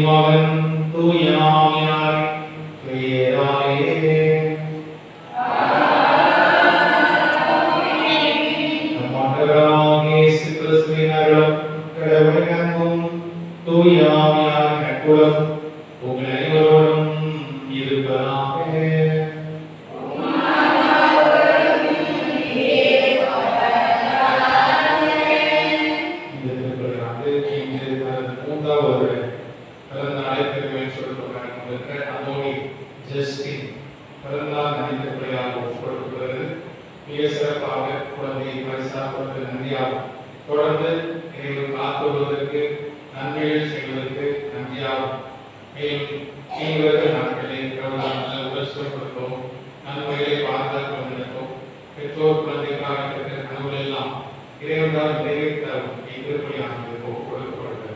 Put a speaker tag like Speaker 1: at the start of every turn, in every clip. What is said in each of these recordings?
Speaker 1: மகன் தூய ஆவியாரின் பெயராலே. நம் ஆண்டவராகிய இயேசு கிறிஸ்துவின் அருளும் கடவுளின் அன்பும் தூய ஆவியாரின் நட்புறவும் உங்கள் அனைவரோடும் இருப்பதாக. தொடர்ந்து எங்களுக்கு காத்துவதற்கு நன்மைகள் செய்வதற்கு நன்றியாகும். மேலும் தீவிர நாட்களில் நல்ல உபசப்படுத்தவும் நன்மைகளை பாதுகாப்பதற்கும் பெற்றோர் குழந்தைக்காக இருக்கிற கனவுகள் எல்லாம் இறைவனால் நிறைவேற்றவும் எதிர்ப்படியானது கொடுக்கப்படுகிறது.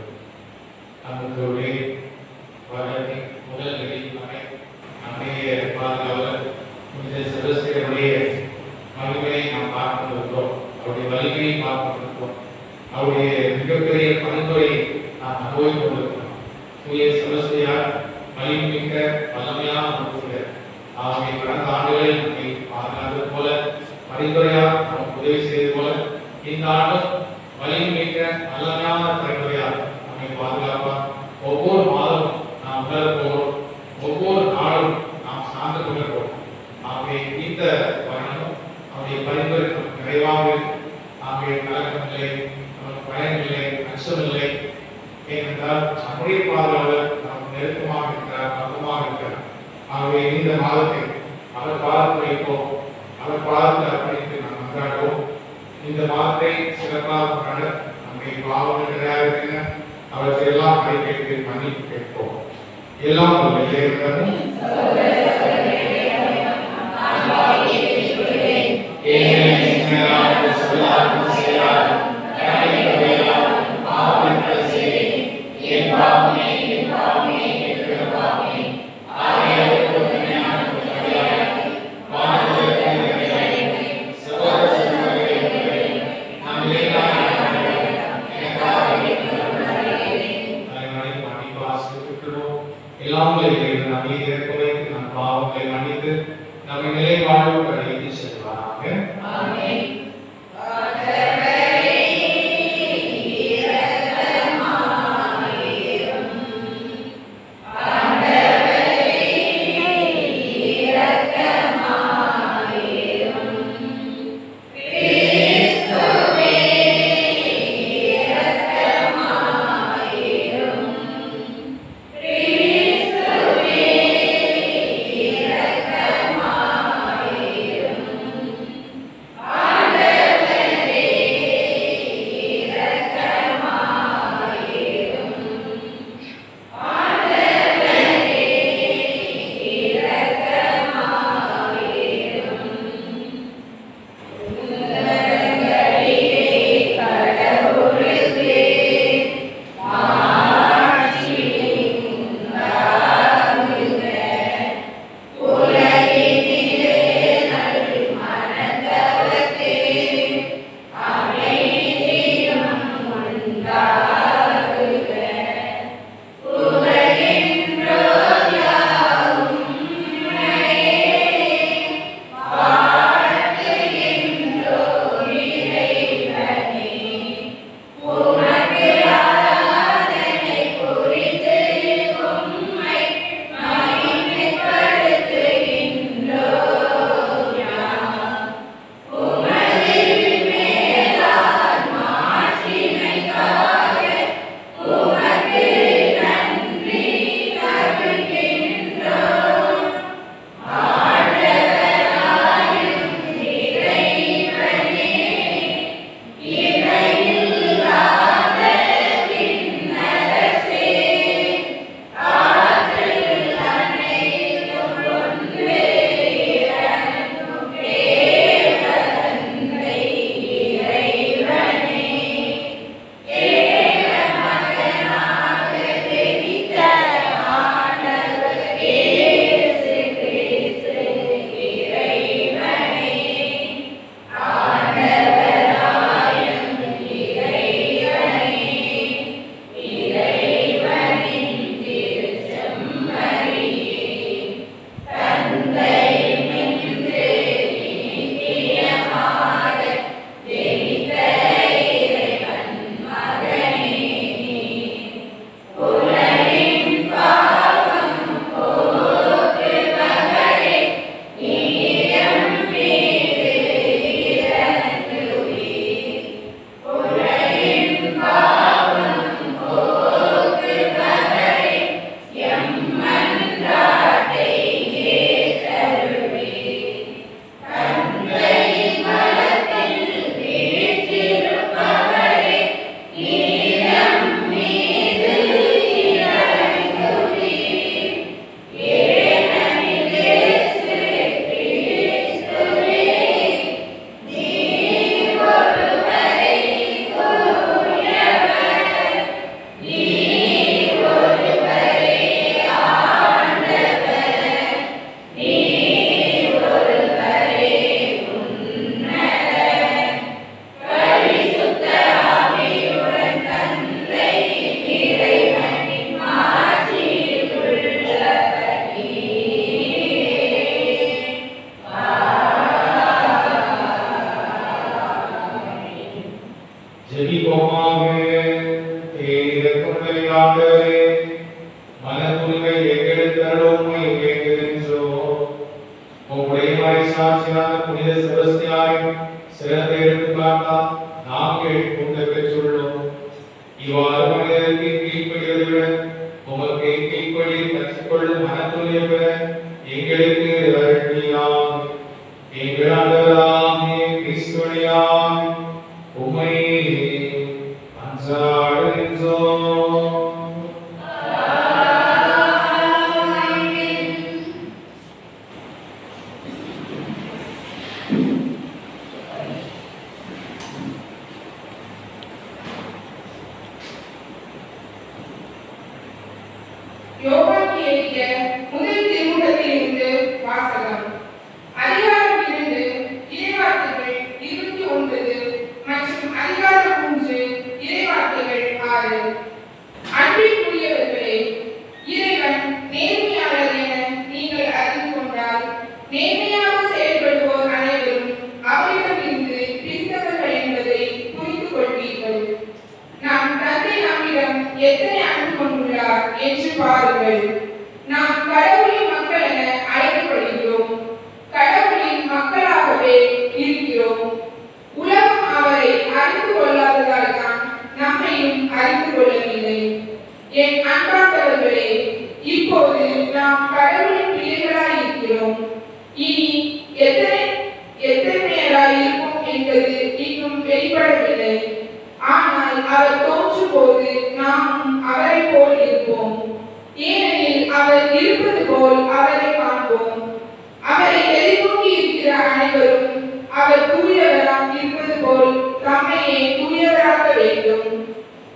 Speaker 1: நம்மளுடைய வளர்ச்சி முதல் நிலைமை நம்முடைய பாதுகாவலர் இந்த செபஸ்தியனுடைய மகிமையை நாம் பார்த்து வருகிறோம். அவருடைய வலிமையை பார்த்து கொண்டிருக்கிறோம். அவருடைய மிகப்பெரிய பரிந்துரையை நாம் அனுபவித்துக் கொண்டிருக்கிறோம். தூய செபஸ்தியார் வலிமிக்க வல்லமையான ஒருவர். ஆகவே கடந்த ஆண்டுகளில் நம்மை பாதுகாத்தது போல பரிந்துரையால் நமக்கு உதவி செய்தது போல இந்த ஆண்டும் வலிமிக்க வல்லமையான பரிந்துரையால் நம்மை பாதுகாப்பார். ஒவ்வொரு மாதமும் நாம் உணரப்போகிறோம். ஒவ்வொரு நாளும் நாம் சார்ந்து கொண்டிருக்கிறோம். ஆகவே இந்த பயணமும் அவருடைய பரிந்துரை நிறைவாக ஆகிய கலக்கமில்லை, நமக்கு பயனில்லை, அச்சமில்லை. ஏனென்றால் நம்முடைய பாதுகாவலர் நமக்கு நெருக்கமாக இருக்கிறார், பக்கமாக இருக்கிறார். ஆகவே இந்த மாதத்தை அவர் பாதத்தில் வைப்போம், அவர் பாதத்தில் அர்ப்பணித்து நாம் கொண்டாடுவோம். இந்த மாதத்தை சிறப்பாக கொண்டாட நம்முடைய பாவங்கள் நிறைய அவற்றை எல்லாம் கைப்பற்றி மன்னிப்பு கேட்போம். எல்லாம் நம்மை நிலை வாழ்வு ஜெபமாக. இரக்கமுள்ள ஆண்டவரே, மன தூய்மை எங்களுக்கு அருளுமை வேண்டுகின்றோம். உம்முடைய மறைசாட்சியான புனித செபஸ்தியாரின் சிறந்த எடுத்துக்காட்டா நாங்கள் உண்டு பெற்றுள்ளோம். இவ்வாறு மனிதருக்கு கீழ்ப்படிவதுடன் உமக்கு கீழ்ப்படி கற்றுக்கொள்ளும் மன தூய்மை பெற எங்களுக்கு அருளினார். எங்கள் ஆண்டவராகிய கிறிஸ்துவினால் உம்மை மன்றாடுகின்றோம்.
Speaker 2: யோவான் எழுதிய முதல் திருமுகத்திலிருந்து வாசகம். அதிகாரம் 2 இறைவார்த்தைகள் 29 மற்றும் அதிகாரம் 3 இறைவார்த்தைகள் 6. அன்பிற்குரியவர்களே, இறைவன் நேர்மையாளர் என நீங்கள் அறிந்து கொண்டால் நேர்மையாக செயல்படுவோர் அனைவரும் அவரிடமிருந்து பிரிந்தவர்கள் என்பதை புரிந்து கொள்வீர்கள். நம் தந்தை நம்மிடம் எத்தனை அன்பு கொண்டுள்ளார் என்று பாருங்கள். நாம் கடவுளின் மக்கள் என அழைக்கப்படுகிறோம். கடவுளின் மக்களாகவே இருக்கிறோம். உலகம் அவரை அறிந்து கொள்ளாததால் தான் நம்மையும் அறிந்து கொள்ளவில்லை. என் அன்பார்ந்தவர்களே, இப்போது நாம் கடவுளின் பிள்ளைகளாய் இருக்கிறோம். இனி எத்தனையராய் இருப்போம் என்பது இன்னும் வெளிப்படவில்லை. ஆனால் அவர் தோற்றும் போது நாமும் அவரை போல் இருப்போம். ஏனெனில் அவர் இருப்பது போல் அவரை காண்போம். அவரை எதிர்நோக்கி இருக்கிற அனைவரும் அவர் தூயவராக இருப்பது போல் தம்மையே தூயவராக்க வேண்டும்.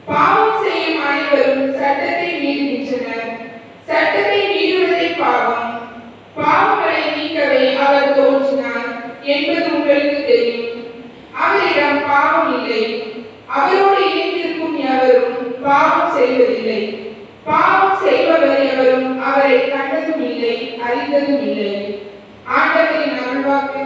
Speaker 2: பாவம் செய்யும் அனைவரும் சட்டத்தை மீறுகின்றனர். சட்டத்தை மீறுவதை பாவம். பாவங்களை நீக்கவே அவர் தோன்றினார் என்பது உங்களுக்கு தெரியும். அவரிடம் பாவம் இல்லை. அவரோடு இணைந்திருக்கும் எவரும் பாவம் செய்வதில்லை. பாவம் செய்பவர் எவரும் அவரை கண்டதும் இல்லை, அறிந்ததும் இல்லை. ஆண்டவரின் அருள்வாக்கு.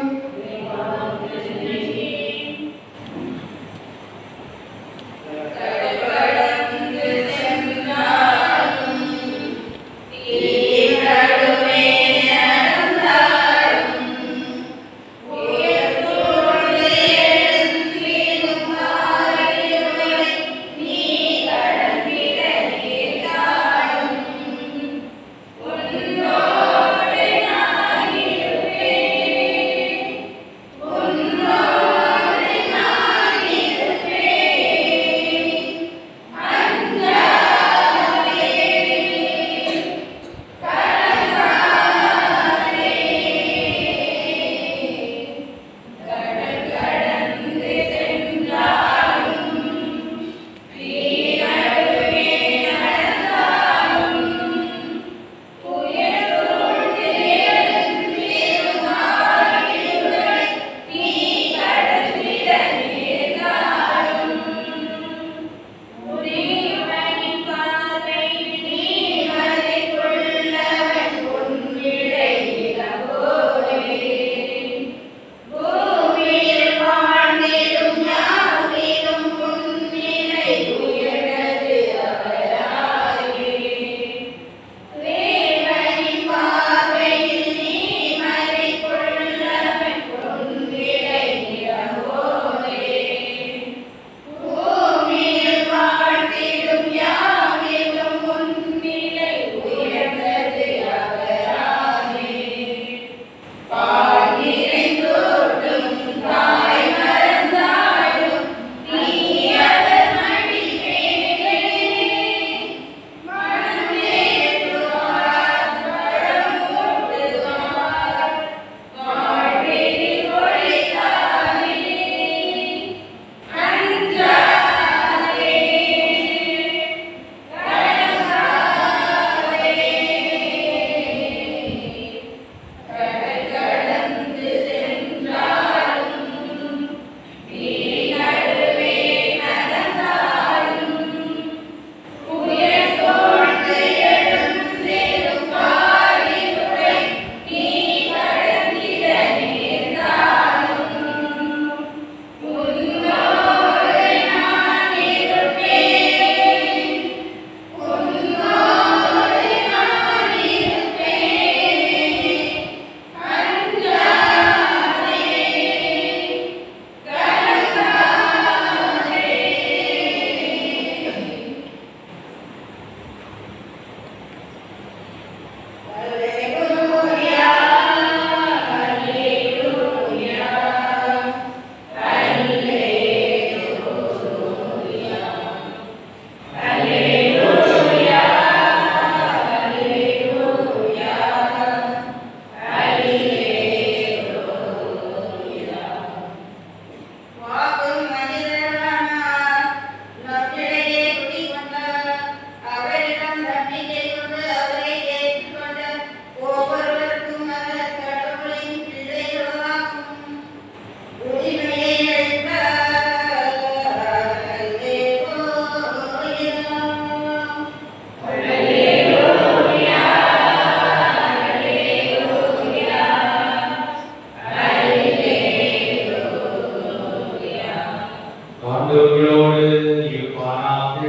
Speaker 1: உங்களோடு இருப்பாராக.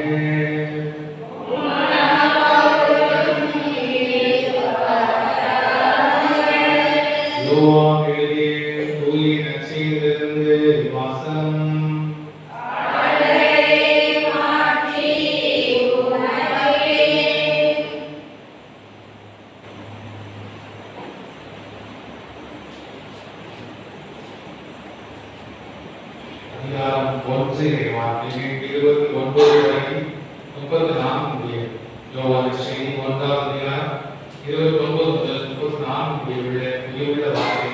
Speaker 1: யோவான் எழுதிய தூய நற்செய்தியிலிருந்து வாசகம். அதிகாரம் 1 29 வரை 34 முடிய. யோவான் நற்செய்தி 1ஆம் அதிகாரம் 29 முதல் 34 முடிய வார்த்தை.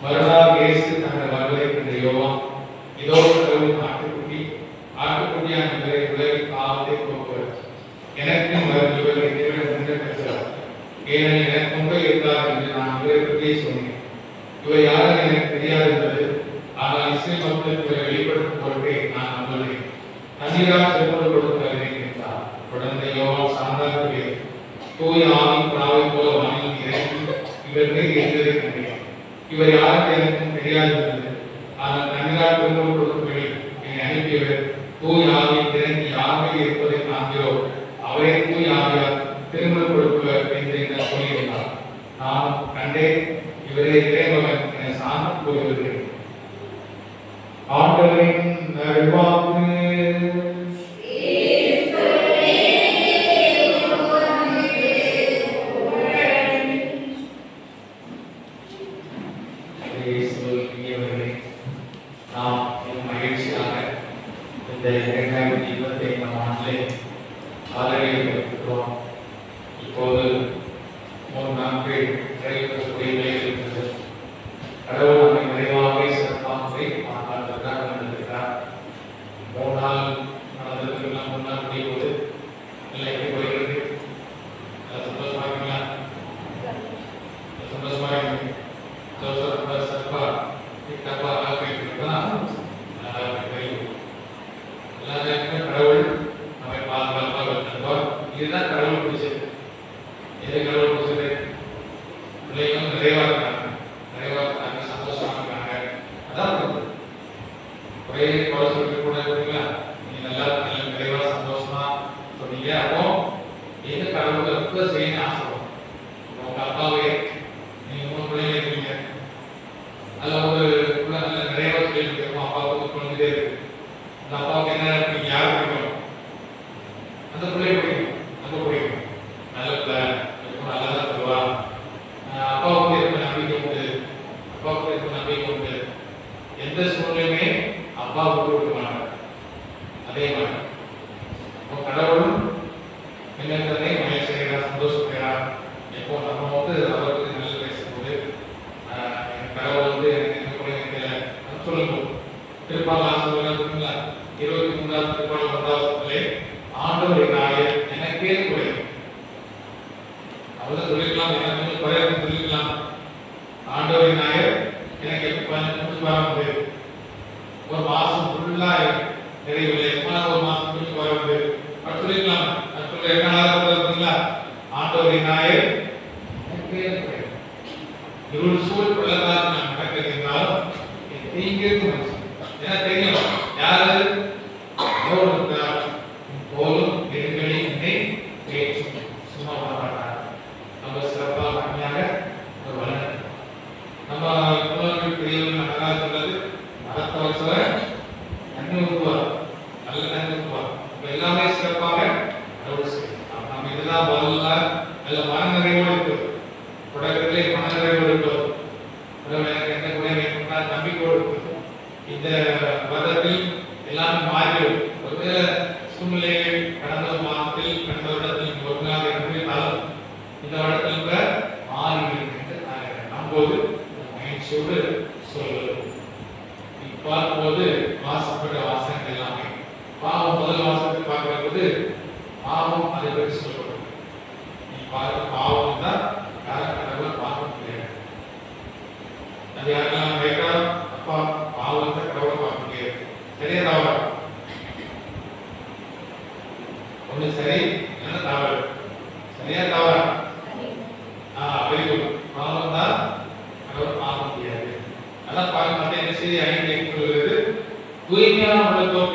Speaker 1: மறுநாள் இயேசு தனது வருவதை கண்ட யோவான், இதோ கடவுளின் ஆட்டுக்குட்டியான இவரை உலகின் பாவத்தை போக்குவர். எனக்கும் வரும் இவரை தேவன் முன்னே பெற்றார். ஏனெனில் எனக்கு முன்பே இருந்தார் என்று நான் இவரை பற்றியே சொன்னேன். இவர் யாரும் எனக்கு தெரியாது என்பது, ஆனால் இஸ்ரேல் மக்களுக்கு இவரை வெளிப்படுத்தும் பொருட்டே நான் நம்புகிறேன். தண்ணீரால் செல்வது கொடுக்கிறேன் என்றார். உடனே யோவான் சாந்தார்களே, தூய ஆவி புறாவை போல வானில் இறங்கி இவர் மேல் ஏறுவதை கண்டேன். இவர் யாருக்கு எனக்கும் தெரியாது என்பது, ஆனால் தண்ணீரால் செல்வது கொடுக்கும்படி என்னை அனுப்பியவர் தூய ஆவியில் இறங்கி யார் மேல் இருப்பதை காண்கிறோம், அவரே தூய ஆவியால் திருமணம் கொடுப்பவர் என்று என்ன சொல்லியிருந்தார். நான் கண்டேன், இவரே இறைமகன் என சான்று கூறுகிறேன். ஆண்டவரின் நல்வாக்கு. நாம் மகிழ்ச்சியாக இந்த 2025 ஆண்டிலே ஆலயத்திற்கிறோம். இப்போது 3 நாட்கள் நிறைவேற்றக்கூடிய நிலையில் இருக்கிறது. கடவுள் நம்மை நிறைவாக சிறப்பாக பாதுகாத்துக்கிறார், வந்திருக்கிறார். 3 நாள் நடந்ததுக்கெல்லாம் 3 நாள் முடியும்போது எல்லாம் எப்படி போகிறது? சந்தோஷமா இருக்கீங்களா? சந்தோஷமா இருக்கு. சிறப்பா சிறப்பா போயிட்டுருக்கா? எல்லா நேரத்திலும் கடவுள் நம்மை பாதுகாப்பாக வைத்திருப்பார். இதுதான் கடவுள் பிடிச்சது. எது கடவுள் பிடிச்சது? பிள்ளைகளும் நிறைவா இருக்காங்க, சந்தோஷமா இருக்காங்க. அதான் ஒரே குறை சொல்லிட்டு கூட இருக்கீங்களா? நீங்க நல்லா நிறைவா சந்தோஷமா சொன்னீங்க. அப்போ எந்த கடவுள் ரொம்ப செய்யணும்னு ஆசைப்படும். உங்க அப்பாவே நீங்க 3 பிள்ளைங்க இருக்கீங்க, அதுல ஒரு நல்ல நிறைவா சொல்லிட்டு இருக்கோம். அப்பாவுக்கு குழந்தையே இருக்கு. அந்த அப்பாவுக்கு என்ன இருக்கீங்க? யார் பிடிக்கும்? அந்த பிள்ளை பிடிக்கும், அந்த பிடிக்கும். நல்ல பிள்ளை நல்லதான் சொல்லுவா. அப்பாவுக்கு இருக்க நம்பிக்கை உண்டு, அப்பாவுக்கு இருக்க நம்பிக்கை உண்டு. எந்த சூழ்நிலையுமே அப்பா விட்டு விட மாட்டாங்க. அதே மாதிரி கடவுளும் என்னை மகிழ்ச்சி செய்கிறார், சந்தோஷப்படுகிறார். எப்போ நம்ம அவருக்கு நல்ல பேசும்போது கடவுள் எனக்கு சொல்லும்போது திருப்பால் ஆசிரியர்களா 23ஆம் திருப்பால் 1ஆவது ஆண்டவரின் நாயர் எனக்கே குறையும். அவதான் சொல்லிக்கலாம், எனக்கு குறையும் சொல்லிக்கலாம். ஆண்டவரின் நாயர் எனக்கு எப்ப ஒரு மாசம் ஃபுல்லா நிறைவில்லை, ஒரு மாசம் முடிச்சு குறைவு சொல்லிக்கலாம். ஆண்டவரின் நாயர் எனக்கே குறையும். இருள் சூழ் பள்ளத்தாக்கு நான் நடக்கிறதுனாலும் தீங்கு ஏன்னா தெரியும் யாரு போலும் நெருங்கடி என்னை பேச்சும் சும்மா மாட்டாங்க. நம்ம சிறப்பாக கம்மியாக ஒரு வளர்ந்து நம்ம புலவர்கள் பெரியவர்கள் அழகா சொல்றது மரத்தை வச்சவ தண்ணி ஊற்றுவார், நல்ல தண்ணி ஊற்றுவார். எல்லாமே சிறப்பாக நம்ம இதெல்லாம் வரல நல்ல மனநிறைவோடு இருக்கிறது, தொடக்கத்திலே மனநிறைவோடு இருக்கிறது. எனக்கு என்ன கூட நம்பிக்கையோடு இருக்கிறது. இந்த வருடத்தில் எல்லாமே மாறிவிடும். ஒருவேளை சூழ்நிலைகள் கடந்த மாதத்தில் கடந்த வருடத்தில் ஒரு நாள் இருந்தாலும் இந்த வருடத்தில் கூட மாறிவிடும் என்று நம்போது மகிழ்ச்சியோடு சொல்வது. பார்க்கும்போது வாசப்பட்ட வாசகங்கள் எல்லாமே பாவம் முதல் வாசகத்தை பார்க்கும்போது பாவம் அதை பற்றி சொல்லப்படும். நீ பார்க்க பாவம் தான் கடவுள் பார்க்க முடியாது. அது யாரெல்லாம் கேட்டா அப்பா பாவத்தை கடவுள் பார்க்க முடியாது. சரியா தவறு? ஒண்ணு சரி இல்லைன்னா தவறு. சரியா தவறா? Very good. பாவம் தான் கடவுள் பார்க்க முடியாது. அதான் பார்க்க மாட்டேன். என்ன செய்தி 5 சொல்கிறது? தூய்மையான உள்ளத்தோடு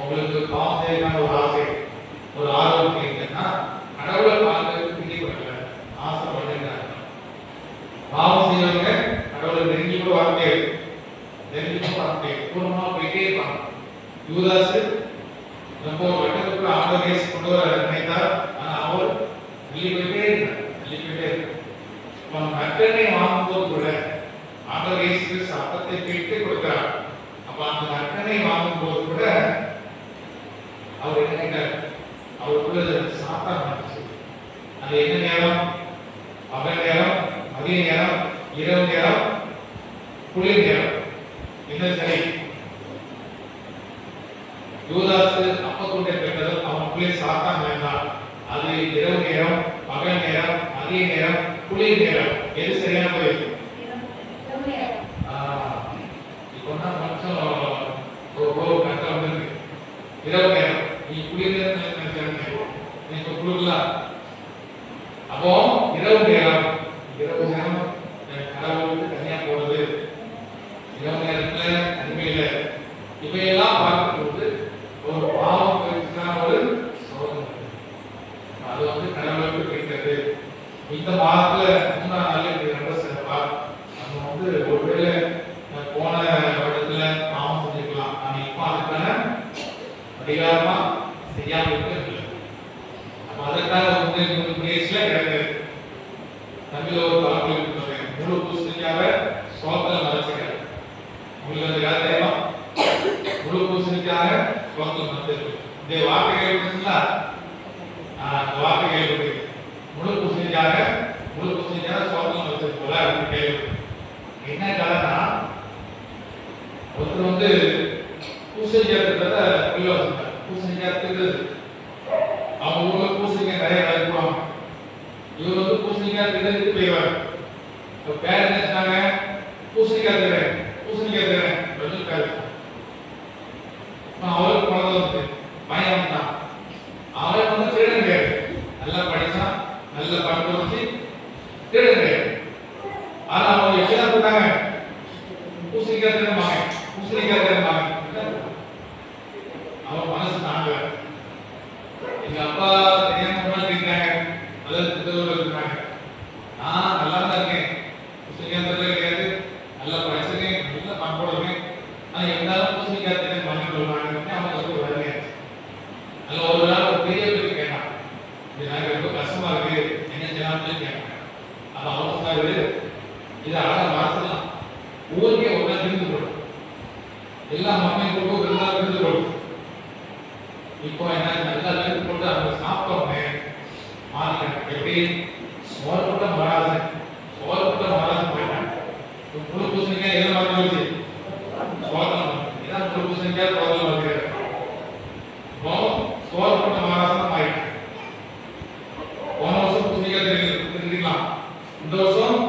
Speaker 1: உங்களுக்கு பாவம் செய்யணும் ஒரு ஆசை, ஒரு ஆர்வம் இருக்குன்னா கடவுளை பார்க்கறதுக்கு பிடிப்படல, ஆசைப்படுங்க. பாவம் செய்யறவங்க கடவுளை நெருங்கி கூட வார்த்தை பூர்வமா போயிட்டே இருப்பாங்க. யூதாசு ரொம்ப வட்டத்துக்குள்ள ஆண்டவர் இயேசு கொண்டு வர நினைத்தார். ஆனா அவர் தள்ளி போயிட்டே இருந்தார். நற்கருணை வாங்கும்போது கூட ஆண்டவர் இயேசு கிறிஸ்து அப்பத்தை பிரித்து கொடுக்கிறார். அப்ப அந்த நற்கருணை வாங்கும்போது கூட அவர் என்ன கேட்டார்? அவருக்குள்ள சாத்தான் வந்துச்சு. அது என்ன நேரம்? பகல் நேரம், மதிய நேரம், இரவு நேரம், குளிர் நேரம். என்ன சரி? யூதாசு அப்பத்துண்டை பெற்றது அவனுக்குள்ளே சாத்தான் வேண்டாம். அது இரவு நேரம், பகல் நேரம், மதிய நேரம், குளிர் நேரம். எது சரியான பதில்? இப்போ தான் கொஞ்சம் ஒரு கட்டம் வந்துருக்கு. இரவு நேரம். நீ குளிர் நேரம் இப்போ குளிர்லாம். அப்போ இரவு நேரம் கடவுளுக்கு தனியா போறது, இரவு நேரத்துல தனிமையில இவையெல்லாம் பார்க்கும்போது ஒரு பாவம் ஒரு சோதனை. அது கடவுளுக்கு கிடைக்கிறது. இந்த மாதத்துல 3ஆம் நாள் இது ரொம்ப சிறப்பா நம்ம ஒருவேளை போன வருடத்துல பாவம் செஞ்சுக்கலாம். ஆனா இப்ப அதுக்கான அதிகாரமா செய்யாம இருக்கு. அப்ப அதற்காக பிளேஸ்ல கிடையாது. தமிழ்ல ஒரு பழமொழி இருக்கு, முழு பூசணிக்காக சோத்துல மறைச்சிருக்காரு. உங்களுக்கு அந்த கால தெரியுமா? முழு பூசணிக்காக சோத்துல மறைச்சிருக்கு. இந்த வார்த்தை கேள்விப்பட்டீங்களா? அந்த வார்த்தை கேள்விப்பட்டீங்க. முழு பூசணிக்காக சோத்துல மறைச்சிருக்கு போல அப்படின்னு கேள்வி. என்ன காலம்னா ஒருத்தர் பூசணிக்காய் உள்ள வச்சிருக்காரு. பூசணிக்காய் அவங்க ஊர்ல பூசணிக்காய் நிறைய விளைவிப்பாங்க. இவர் பூசணிக்காய் திடத்துக்கு போயிடுவார். பேர் என்ன சொன்னாங்க? பூசணிக்காய் தரேன் சொல்லிருக்காரு. அவருக்கு குழந்தை பையன் தான். அவன் திருடன் கிடையாது. நல்லா படிச்சான், நல்ல பணத்தை வச்சு திருடன் கிடையாது. ஆனா அவங்க எப்படிதான் போட்டாங்க? பூசணிக்காய் தரமாங்க. அவன் மனசு தாங்க. எங்க அப்பா தெரியாம கேட்கிறாங்க, அதாவது திருத்தூர்ல இருக்கிறாங்க. நான் நல்லா தான் இருக்கேன், பூசணிக்காய் கிடையாது, நல்லா படிச்சிருக்கேன், நல்லா பண்போட இருக்கேன். ஆனா இருந்தாலும் பூசணிக்காய் தெரியும் பண்ணி கொள்வாங்க. அவங்க வரலையா? அதுல ஒரு நாள் ஒரு பெரிய கேட்டான், இது எனக்கு ரொம்ப கஷ்டமா இருக்கு, என்ன செய்யலாம்னு கேட்டாங்க. அப்ப அவங்க சொன்னாரு, இதை அழகா மாற்றலாம், ஊருக்கே ஒரு நாள் இருந்து போடும், எல்லா மக்களையும் கொடுக்கும், இருந்தாலும் இருந்து போடும். இப்போ என்ன நல்லா இருந்து போட்டு அவங்க சாப்பிட்டோமே மாறிட்டாங்க. எப்படி? சோறுக்குள்ள மராசன் போயிட்டாங்க. முழு பூசணிக்காய் எதை மாதிரி வச்சு சோதனம் இதான் முழு பூசணிக்காய் சோதனம் வைக்கிறாங்க. சோறுக்குள்ள மராசனம் ஆயிட்டாங்க. போன வருஷம் பூசணிக்காய் தெரிஞ்சுக்கலாம், இந்த வருஷம்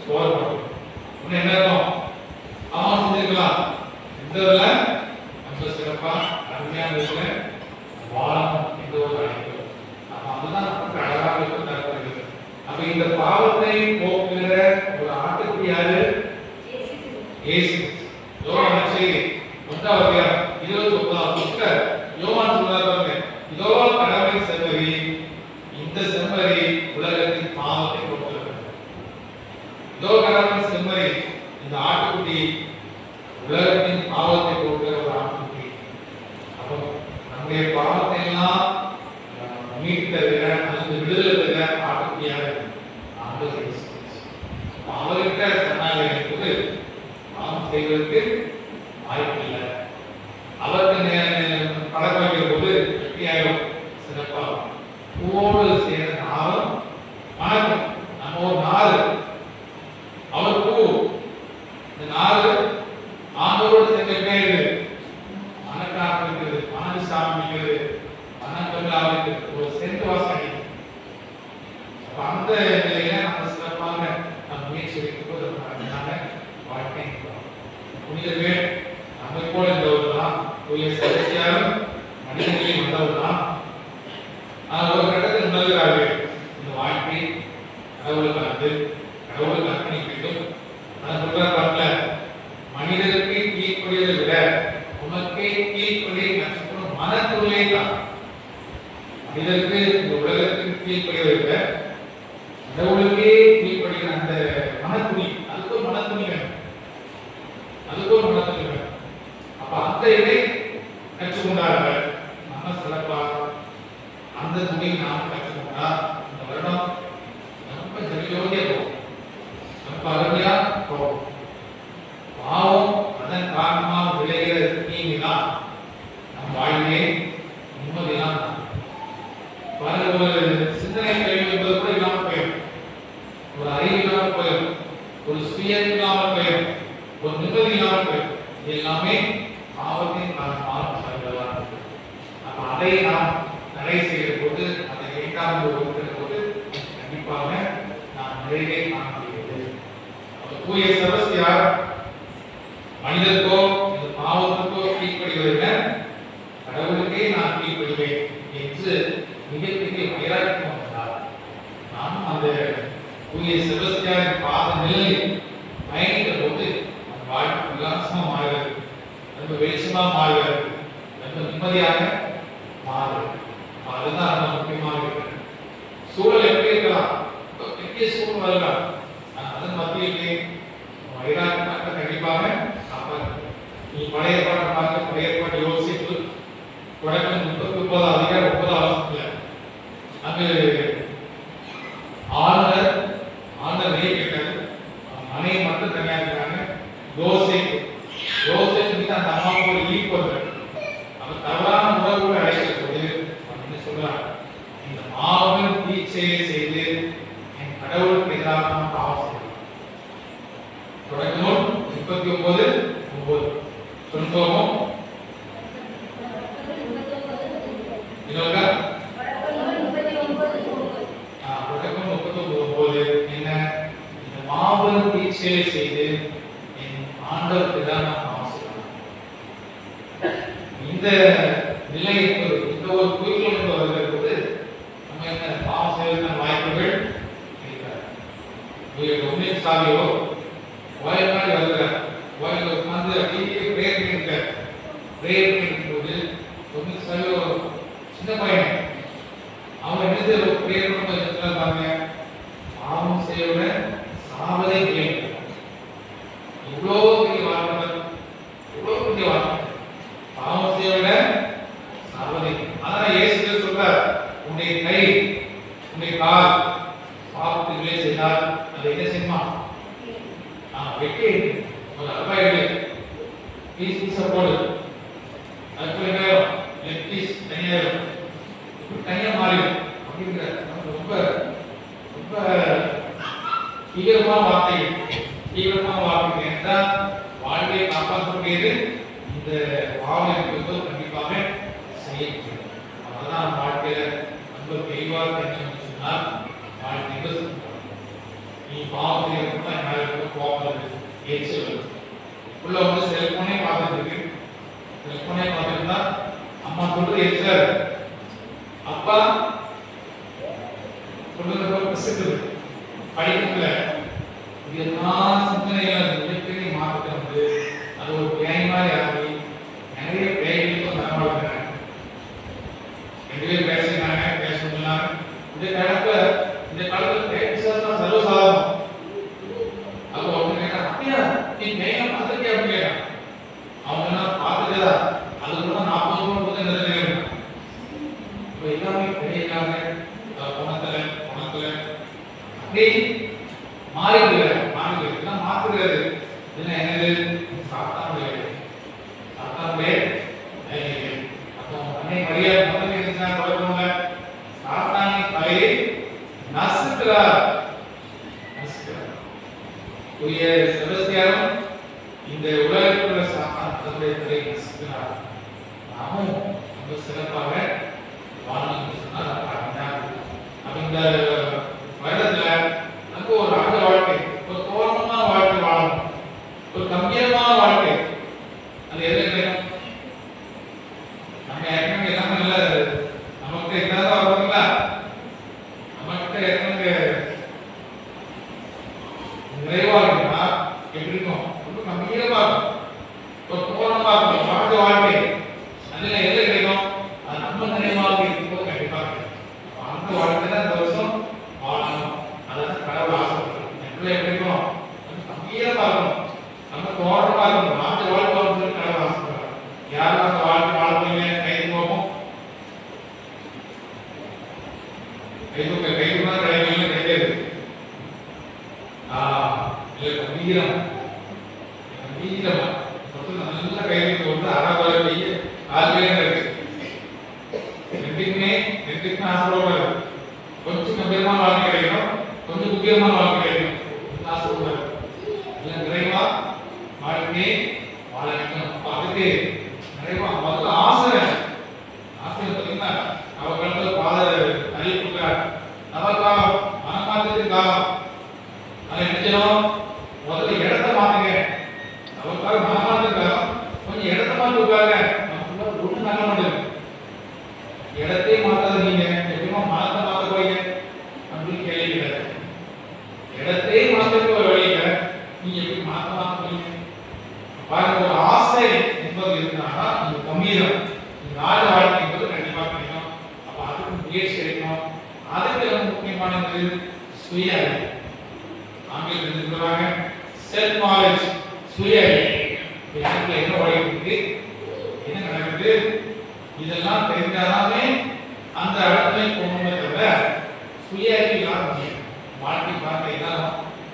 Speaker 1: சோறு இன்னும் என்ன இருக்கும்? அவன் செஞ்சிருக்கலாம். இந்த இதுல ரொம்ப சிறப்பா அருமையான இதுல வாழணும் என்ற ஒரு அழைப்பு. அதுதான் நமக்கு அழகாக இருக்கும் தரப்படுகிறது. அப்ப இந்த பாவத்தை போக்குகிற ஒரு ஆட்டுக்குட்டி யாரு? இயேசு. யோவான் செய்தி 1:29 யோவான் சொல்றாரு, இதோ கடவுளின் செம்மறி, இந்த செம்மறி உலகத்தின் பாவத்தை போக்குகிறது. இதோ கடவுளின் செம்மறி, இந்த ஆட்டுக்குட்டி உலகத்தின் பாவத்தை போக்குகிற ஒரு ஆட்டுக்குட்டி. அப்போ நம்முடைய பாவத்தை எல்லாம் மீட்கிற அல்லது விடுதலை தர ஆட்டுக்குட்டியாக அவர்கிட்ட சொன்னாங்க, பாவம் செய்வதற்கு வாய்ப்பு இல்லை. அவருக்கு பழக்கம் வைக்கிற போது எப்படியாயிரும்? சிறப்பாகும். பூவோடு சேர்ந்த நாளும் வணக்கம். நம்ம ஒரு நாள் அவர் பூ, இந்த நாள் ஆண்டோடு சேர்ந்த மனக்காக இருக்குது, மனது சாமிக்கிறது, மனக்கல்லாக ஒரு சென்று வாசனை. அந்த நிலையில நம்ம சிறப்பாக நம்ம முயற்சி வைக்கும் போது வாழ்க்கை புனிதர்கள் நம்மை போல இருந்தவர்தான், தூய சதசியாரும் மனிதர்களையும் வந்தவர்தான். ஒரு கட்டத்தில் உணர்கிறார்கள், இந்த வாழ்க்கை கடவுளுக்கு அர்ப்பணிக்கும். அதை சொல்றாரு, மனிதருக்கு கீழ்ப்படியதை விட உமக்கே கீழ்ப்படி நட்சத்திரம் இதற்கு இந்த உலகத்துக்கு கீழ்ப்படிவதில்லை, கடவுளுக்கே கீழ்ப்படுகிற அந்த மனத்துணி, அதுக்கு ஒரு மனத்துணி வேணும், அதுக்கு ஒரு மனத்துணி வேணும். அப்ப அந்த இதை கற்றுக்கொண்டார்கள். நம்ம சிறப்பா அந்த துணி நாம் கற்றுக்கொண்டா இந்த வருடம் ரொம்ப ஜெயோதியா போகும், ரொம்ப அருமையா போகும். பாவம் அதன் காரணமாக விளைகிற தீங்குதான் நம் வாழ்விலே நிம்மதிதான். ஒரு சிந்தனை கழிவு என்பது கூட இல்லாமல் போயிடும், ஒரு அறிவு இல்லாமல் போயிடும், ஒரு சுயம் இல்லாமல் போயிடும், ஒரு நிம்மதி இல்லாமல் போயிடும். இது எல்லாமே பாவத்தின் காரணமாக வருவதாக இருக்கு. அப்ப அதை நாம் தடை செய்கிற போது, அதை வேண்டாம் ஒதுக்கிற போது கண்டிப்பாக நாம் நிறைவே காண முடிகிறது. தூய செபஸ்தியார் மனிதருக்கோ இந்த பாவத்துக்கோ கீழ்ப்படிவதில்லை, கடவுளுக்கே நான் கீழ்ப்படிவேன் என்று மிகப்பெரிய வைராக்கியம் வந்தார். நானும் அந்த தூய செபஸ்தியாரின் பாத நிலையில் பயணிக்கிற போது அந்த வாழ்க்கை உல்லாசமா மாறுகிறது, ரொம்ப வெளிச்சமா மாறுகிறது, ரொம்ப நிம்மதியாக மாறுகிறது. அதுதான் ரொம்ப முக்கியமாக இருக்கிறது. சூழல் எப்படி இருக்கலாம், பெரிய சூழல் வரலாம், அதன் மத்தியிலே வைராக்கியமாக கண்டிப்பாக காப்பாற்று. நீ பழைய பாடம் பார்க்க, பழைய பாட்டு யோசிப்பு தொடக்கம் 39 அதிகாரம் 9 வசனத்துல அங்கு ஆண்டர் கேட்டாரு, மனைவி மட்டும் தனியா இருக்காங்க. யோசேப்பு மீது அந்த அம்மாவுக்கு ஒரு ஈர்ப்பு வருது. அவர் தவறான உறவுகளை அழைக்கிற போது அப்படின்னு சொல்றாங்க, இந்த மாபெரும் தீட்சையை செய்து என் கடவுளுக்கு எதிராக நான் பாவம் செய்யலாம். தொடக்க நூல் 39:9 சொல்லுவோம். என்ன இந்த மாபெரும் தீட்சையை செய்து என் ஆண்டவருக்கு தான் நான் பாவம் செய்யலாம். இந்த நிலை என்பது, இந்த ஒரு குறிக்கோள் என்று வருகிற போது நம்ம என்ன பாவம் செய்வதற்கான வாய்ப்புகள் இருக்கிறார். ஒன்றின் சாவியோ கோயில் மாதிரி வருகிறார், கோயில் உட்கார்ந்து அப்படியே பிரேயர் பண்ணியிருக்கார். பிரேயர் பண்ணிருக்கும்போது ஒன்றின் சாவியோ சின்ன பையன், அவன் எடுத்து பிரேயர் பண்ண பாருங்க, பாவம் செய்வத சாவதை கேட்க. இவ்வளோ பெரிய வார்த்தை, இவ்வளோ பெரிய வார்த்தை, பாவம் செய்வத சாவதை. அதான் இயேசு சொல்றார், உன்னுடைய கை உன்னுடைய கால் பாவத்திலே செய்தால் அதை என்ன செய்யுமா, வெட்டி ஒரு அபாயம் பீஸ் போடு, அதுக்கு லெக் பீஸ் தனியா மாறிடும் அப்படிங்கிற ரொம்ப ரொம்ப தீவிரமான வார்த்தை என்றால் வாழ்வை காப்பாற்றக்கூடியது இந்த பாவம் என்பது கண்டிப்பாக செய்யக்கூடியது. அதனால்தான் வாழ்க்கையில ரொம்ப தெளிவாக தெரிஞ்சு சொன்னால் வாழ்க்கை நீ பாவம் செய்யறதுனா என்னால கோபம் எரிச்சல் உள்ள வந்து செல்போனே பார்த்துட்டு இருக்கு, செல்போனே பார்த்துருந்தா அம்மா சொல்றது எரிச்சல், அப்பா சொல்றது படிக்கல, இதெல்லாம் சிந்தனைகள் மிகப்பெரிய மாற்றம் வந்து அது ஒரு பேய் மாதிரி ஆகி நிறைய பேய்களுக்கும் தரமாடுறாங்க. 2 பேர் பேசுறாங்க, பேசணும்னாங்க. இந்த காலத்துல பேசுறதுதான் சர்வசாதாரணம். அப்போ அவங்க கேட்டா, அப்படியா நீ பேய பார்த்துருக்கியா அப்படின்னு கேட்டான். அவங்க எல்லாம் பார்த்துட்டா அதுக்குள்ள 40 வருஷம் நிறைய எல்லாமே பெரியாங்க பணத்துல அப்படி மாறிடுறாங்க. மாற்றுகிறது என்னது சாத்தானுடைய அப்போ அன்னை மரியாதை முதல்ல குழப்பங்க சாத்தானை பயிரை நசுக்கிறார். செபஸ்தியாரும் இந்த உலகத்துள்ள சாத்தான் தன்னுடைய தலையை நசுக்கிறார். நாமும் ரொம்ப சிறப்பாக வாழணும்னு சொன்னால் இந்த வருடத்துல நமக்கு ஒரு ஆண்டு வாழ்க்கை, ஒரு கோரமான வாழ்க்கை வாழணும், ஒரு கம்பீரமான வாழ்க்கை. அது எது கிடைக்கும்? நம்ம ஏற்கனவே எல்லாமே நல்ல நமக்கு என்னதான் வருவாங்களா, நமக்கு ஏற்கனவே நிறைவாக எப்படி இருக்கும்? ரொம்ப கம்பீரமா இருக்கும், ஒரு கோரமா இருக்கும் வாழ்க்கை. அதுல எது கிடைக்கும்? அது நம்ம நிறைவாக இருக்கும்போது கண்டிப்பாக ஆல்வேஸ் இருக்கு. ரெண்டுக்குமே ஆசைப்படுவாங்க. கொஞ்சம் கம்பீரமான வாழ்க்கை கிடைக்கணும், கொஞ்சம் முக்கியமான வாழ்க்கை கிடைக்கணும் ஆசைப்படுவாங்க. இல்லை நிறைவா வாழ்க்கை வாழ வேண்டும். அதுக்கு நிறைவா முதல்ல ஆசை பார்த்தீங்கன்னா அவர் கடந்த பாதர் அறிவிப்புக்கார் நமக்காக மனமாற்றத்துக்காக அதை நினைச்சோம். முதல்ல இடத்த மாத்துங்க. அவருக்காக மனமாற்றத்துக்காக கொஞ்சம் இடத்த மாற்றுக்காக நம்ம ஒன்றும் நல்ல மாட்டேங்க. இடத்தையே மாத்தாத நீங்க எப்படிமா மனத்தை மாத்த போறீங்க அப்படின்னு கேள்விக்கிறார். இடத்தையே மாத்துக்கு ஒரு வழி இல்லை, நீங்க எப்படி மாத்த போறீங்க பாருங்க. ஒரு ஆசை என்பது இருந்தாங்கன்னா நீங்க கம்பீரம் நாடு வாழ்க்கை என்பது கண்டிப்பா கிடைக்கும். அப்ப அதுக்கு முயற்சி எடுக்கணும். அதுக்கு ரொம்ப முக்கியமானது சுய அறிவு. ஆங்கிலத்தில் சொல்றாங்க செல்ஃப் நாலேஜ், சுய அறிவு. எனக்குள்ள என்ன ஓடிட்டு என்ன நடக்குது இதெல்லாம் தெரிஞ்சாலே அந்த இடத்துல போகணுமே தவிர சுய அறிவு இல்லாம முடியும். வாழ்க்கை பார்த்தீங்கன்னா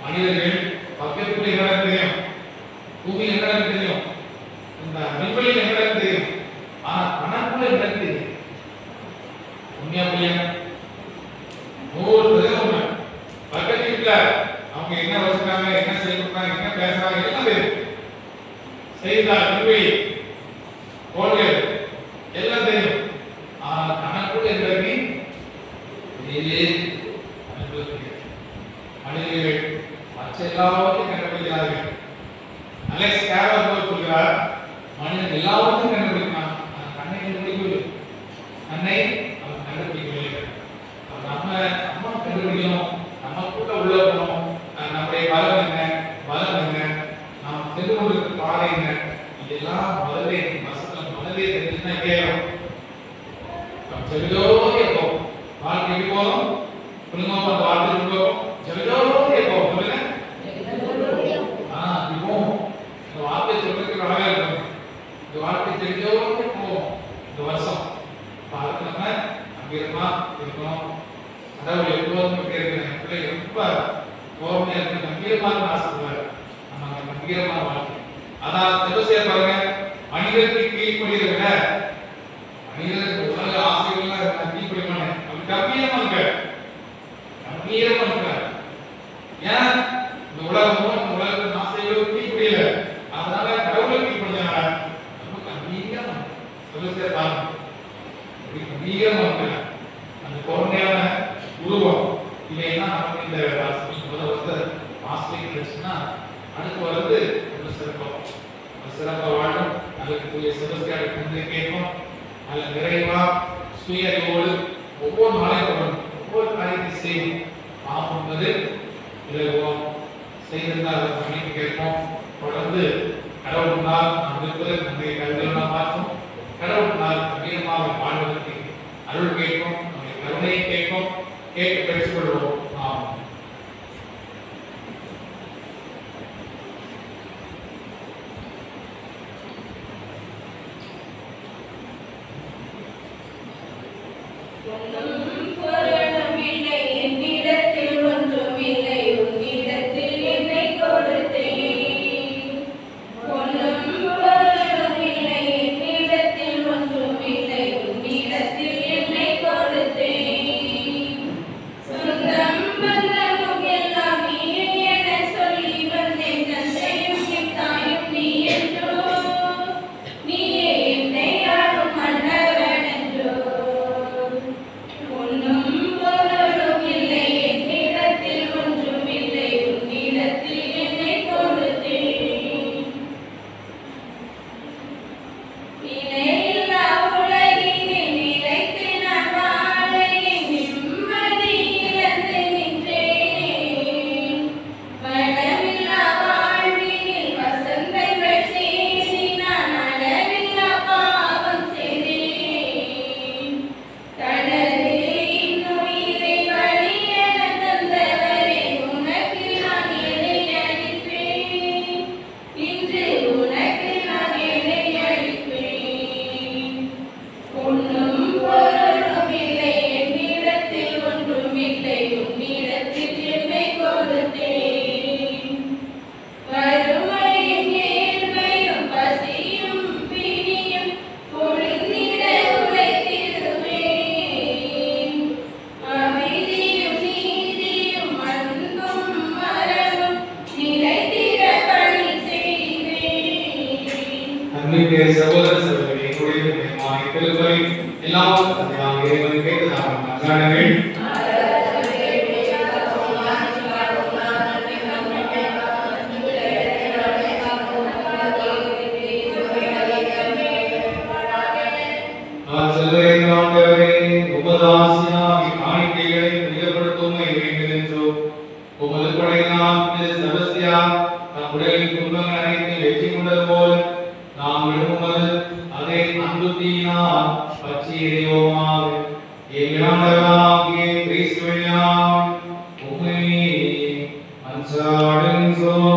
Speaker 1: மனிதர்கள் பக்கத்துல என்ன தெரியும், பூமியில் என்ன தெரியும், இந்த விண்வெளியில் என்ன தெரியும், ஆனா கணக்குள்ள என்ன தெரியும். உண்மையா புரியா 100% பக்கத்துல இருக்க அவங்க என்ன வச்சுக்காங்க, என்ன செய்யறாங்க, என்ன பேசுறாங்க எல்லாம் தெரியும். செய்தார் விண்வெளி கோள்கள் எல்லாம் தெரியும். ஆனா கணக்குள்ள என்ன மனிதர்கள் மற்ற எல்லாவற்றையும் கண்டுபிடிக்கிறார்கள். அலெக்ஸ் கேரல் சொல்கிறார் மனிதன் எல்லாவற்றையும் கண்டுபிடிக்கிறான், கண்ணை கண்டுபிடிக்கவில்லை. கண்ணை அவன் கண்டுபிடிக்கவில்லை. நம்ம கண்டுபிடிக்கணும், நமக்குள்ள உள்ள போகணும். நம்முடைய பலம் என்ன, பலம் என்ன, நாம் சென்று கொண்டிருக்கிற பாதை என்ன, இதெல்லாம் முதலே மனதே தெரிஞ்சுன்னா கேட்கணும். ஜெகஜோதி எப்போம் வாழ்க்கை எப்படி போகும் புரியுமா? அந்த வார்த்தை போகும் ஜெகஜோதி எப்போம் சொல்லுங்க. இப்போ இந்த வார்த்தை சொல்றதுக்கு அழகா இருக்கும். இந்த வார்த்தை ஜெகஜோதி போகும் இந்த வருஷம் பார்த்து நம்ம அங்கீரமா இருக்கணும். அதாவது எப்போதும் கேட்கிறேன் பிள்ளை ரொம்ப கோபமே இருக்கு, கம்பீரமாக ஆசைப்படுவார். நம்ம கம்பீரமான வாழ்க்கை அதான் செபஸ்தியா பாருங்க. மனிதருக்கு கீழ்ப்படியதை விட மனிதருக்கு உலக ஆசைகள்லாம் கீழ்ப்படிமான அப்படி கம்பீரமா இருக்க, கம்பீரமா இருக்க. ஏன் இந்த உலகத்தின் ஆசைகளும் கீழ்ப்படியல, அதனால கடவுளை கீழ்ப்படிஞ்சாங்க. ரொம்ப கம்பீரமா செபஸ்தியா பாருங்க, கம்பீரமா இருக்க அந்த பொறுமையான உருவம். இல்லைன்னா நமக்கு இந்த ஆசிரியர் கிடைச்சுன்னா அடுத்து வருது ரொம்ப சிறப்பாக வாழும். அதுக்கு செபஸ்தியாருக்கு வந்து கேட்கும். அதில் நிறைவா சுய அறிவோடு ஒவ்வொரு நாளையும் ஒவ்வொரு காரியத்தை செய்யும். நாம் என்பது விலகுவோம் செய்திருந்தால் அதை மன்னிப்பு கேட்போம். தொடர்ந்து கடவுள் நாள் நாம் இருப்பது நம்முடைய கருவிகளை பார்ப்போம். கடவுள் நாள் கம்பீரமாக வாழ்வதற்கு அருள் கேட்போம், நம்முடைய கருணையை கேட்போம், கேட்டு பெற்றுக் கொள்வோம். ஆமாம்.
Speaker 3: One
Speaker 1: கிருபை எல்லாம் தந்தையாக இறைவன் கேட்டதாக மன்றாடுங்கள். உபதாசியாகி காணிக்கைகளை புனிதப்படுத்துமை வேண்டுகின்றோம். உமது படையினால் செபஸ்தியா தம் உடலின் துன்பங்கள் அனைத்தையும் வெற்றி கொண்டது போல நாங்களும் உமது அதை அன்புத்தினால் பற்றி எறிவோமாக. எங்கள் ஆண்டவராகிய கிறிஸ்து வழியாக உம்மை மன்றாடுகின்றோம்.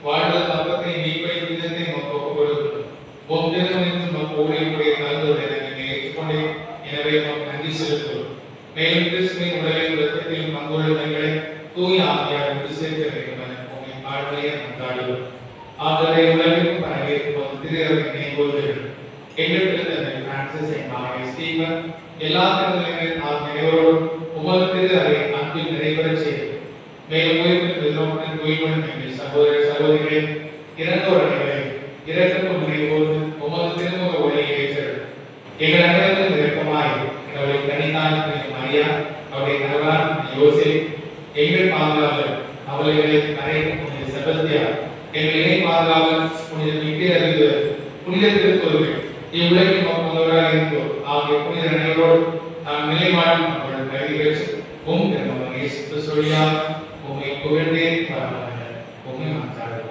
Speaker 3: வாழ்வு தப்பத்தை மீட்பை விதத்தை ஒப்புக் கொடுக்கும்.
Speaker 1: சேர்க்க வேண்டும் உங்களை பாடுடைய நன்றாடுவோம். ஆகவே உலகிற்கும் பரவியிருக்கும் திருவருகினை போல்கிறோம். எங்களுக்கு தந்தை பிரான்சிஸ் எங்கள் ஸ்டீவன் எல்லா திருவிழங்கள் அனைவரோடும் உமது திரு அவை அன்பில் நிறைவேறச் செய்து மேலும் உயிர்ப்பின் தூய்மையும் எங்கள் சகோதர சகோதரிகளை இறந்தோர் அனைவரை இறக்கும் முனைவோடு உமது திருமுக ஒளியை ஏற்றது. எங்கள் அனைவரும் விருப்பமாய் அவருடைய கனிதான மரியா, அவருடைய கணவரான யோசேப், எங்கள் பாதுகாவலர் அவர்களை அனைத்து புனித செபஸ்தியா, எங்கள் இணை பாதுகாவலர் புனித மிக்கேல், புனித திருத்தொழுகள் இவ்வுலகின் முதல்வராக இருந்தோர் ஆகிய புனித அனைவரோடு நாம் நிலைவாழும் அவர்கள் கல்வி பெற்று திருமணம் இயேசு கிறிஸ்துவினால் உம்மை புகழ்ந்தே பாராட்டுகிறோம். உம்மை மாற்றாடுவோம்.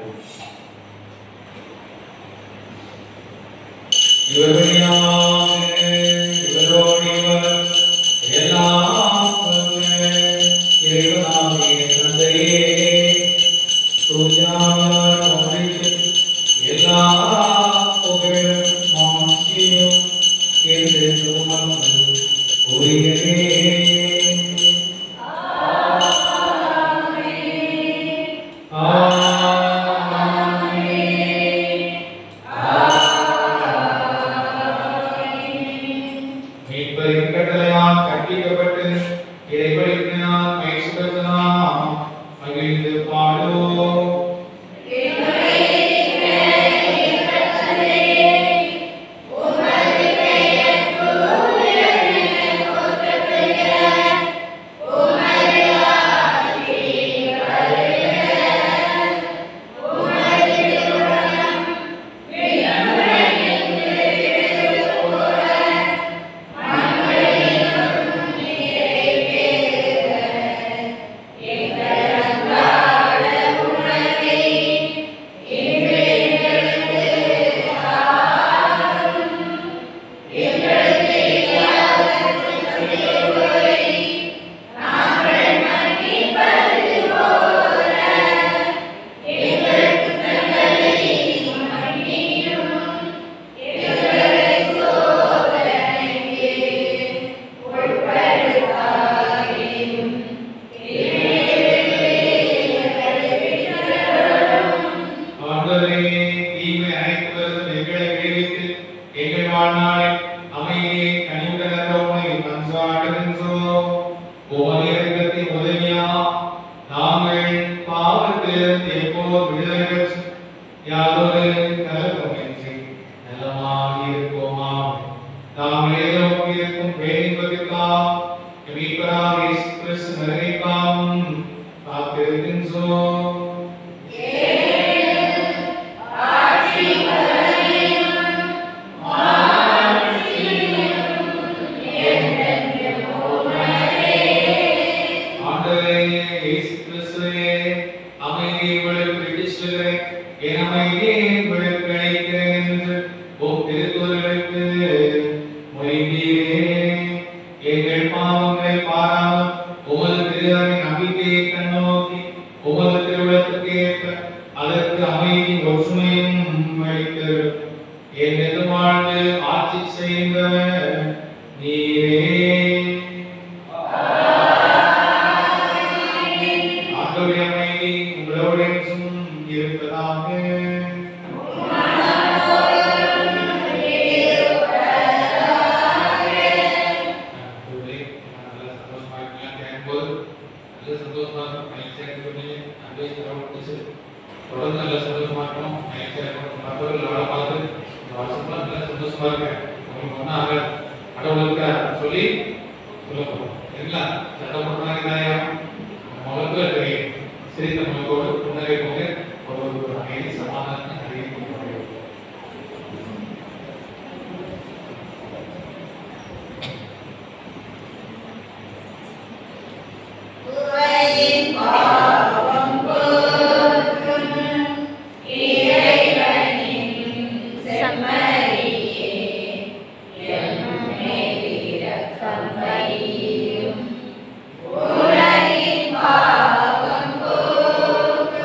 Speaker 3: உலகின் பாவம் போக்கும்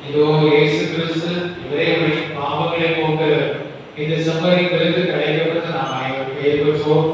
Speaker 1: இதோ இயேசு கிறிஸ்து இறைவனை பாவங்களை போக்க இந்த சம்பரிகளுக்கு கிடைக்கப்பட்ட நாம் அனைவரும் பெயர் பெற்றோம்.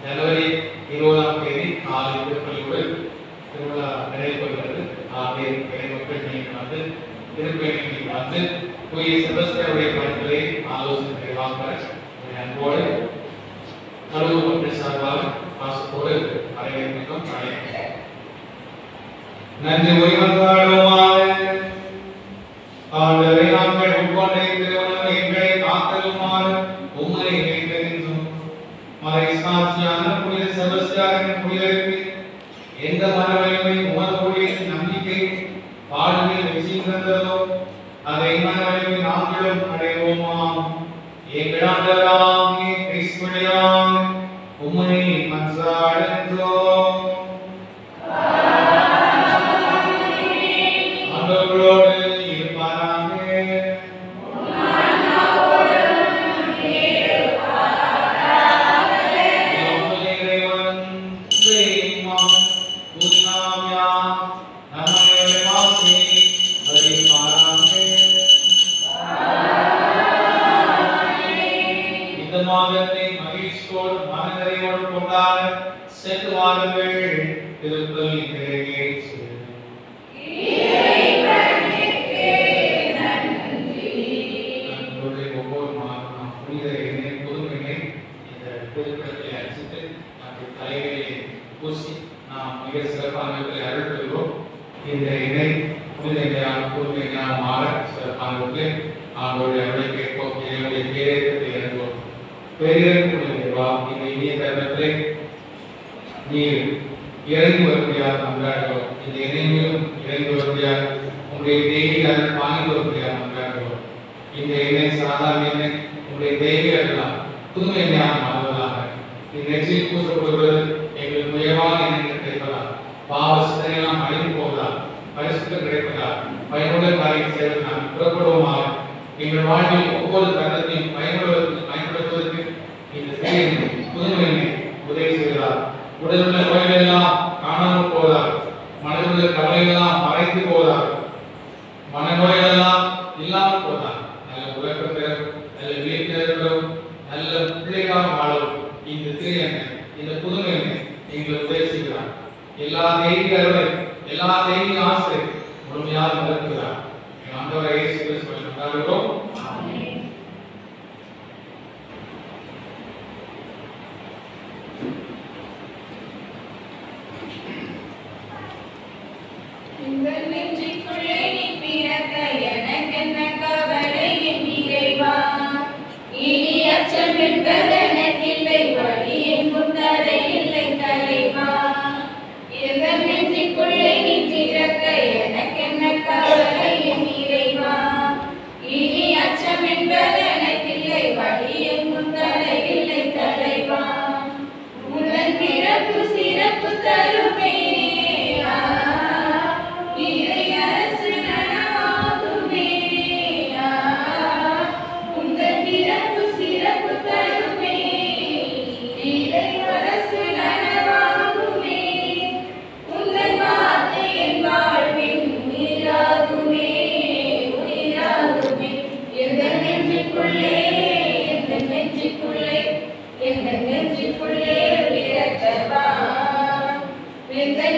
Speaker 1: ஜனவரி 20ஆம் தேதி காலை திருப்பலியுடன் திருவிழா நிறைவு பெறுகிறது. மக்கள் நீங்கள் வந்து திருப்பணிக்கு வந்து போய் செபஸ்டியனுடைய பணிகளை ஆலோசனை வாங்க அன்போடு நடுவு மக்கள் சார்பாக பாசத்தோடு வரவேற்கிறோம். நன்றி உரிமையாளருமாக ஆண்டவரை நாங்கள் உட்கொண்ட திருவள்ளுவர் எங்களை காத்தலுமாறு உம்மை வேண்டுகின்றோம். மறை சாட்சியான புனித செபஸ்டியாரின் புனிதருக்கு எந்த மனவலிமை உமதுடைய நம்பிக்கை வாழ்வில் வெற்றிகின்றதோ அதை மனவலிமை நாங்களும் அடைவோமாம். எங்கள் ஆண்டவராகிய கிறிஸ்துவினால் உம்மை மன்றாடுகின்றோம். ஆண்டவரோடு இருப்பாராக. இறங்கி வருகிறார் நன்றார்களோ இந்த இணையிலும் இறங்கி வருகிறார் உங்களுடைய தேவிகள் வாங்கி வருகிறார் நன்றார்களோ இந்த எண்ணெய் சாதாரண எண்ணெய் உங்களுடைய தேவிகளெல்லாம் புதுமை எண்ணெயாக மாறுவதாக இந்நெற்றில் பூசப்படுவது எங்களுக்கு உயர்வான எண்ணெய் கிடைப்பதா பாவ சிந்தனையெல்லாம் அழிந்து போவதா பரிசுத்தம் கிடைப்பதா பயனுள்ள காரியம் செய்வதனால் புறப்படுவோமாக எங்கள் வாழ்வில் ஒவ்வொரு தருணத்தையும் பயன்படுத்துவதற்கு இந்த புதுமை எண்ணெய் உதவி செய்கிறார். உடலுள்ள நோய்கள் எல்லாம் காணாமல் போவதால் மனதுள்ள கவலைகள் மறைந்து போவதால் மனநோய்கள் எல்லாம் இல்லாமல் போவதால் நல்ல உலகம் பெறும் நல்ல வீட்டிலும் நல்ல பிள்ளைகளாக வாழும் இந்த திரு இந்த புதுமை எங்களுக்கு உதவி செய்கிறார். எல்லா தெய்வீக ஆசை முழுமையாக நடத்துகிறார். ஆண்டவரை இயேசு கிறிஸ்துவை கொண்டாடுகிறோம்.
Speaker 2: Then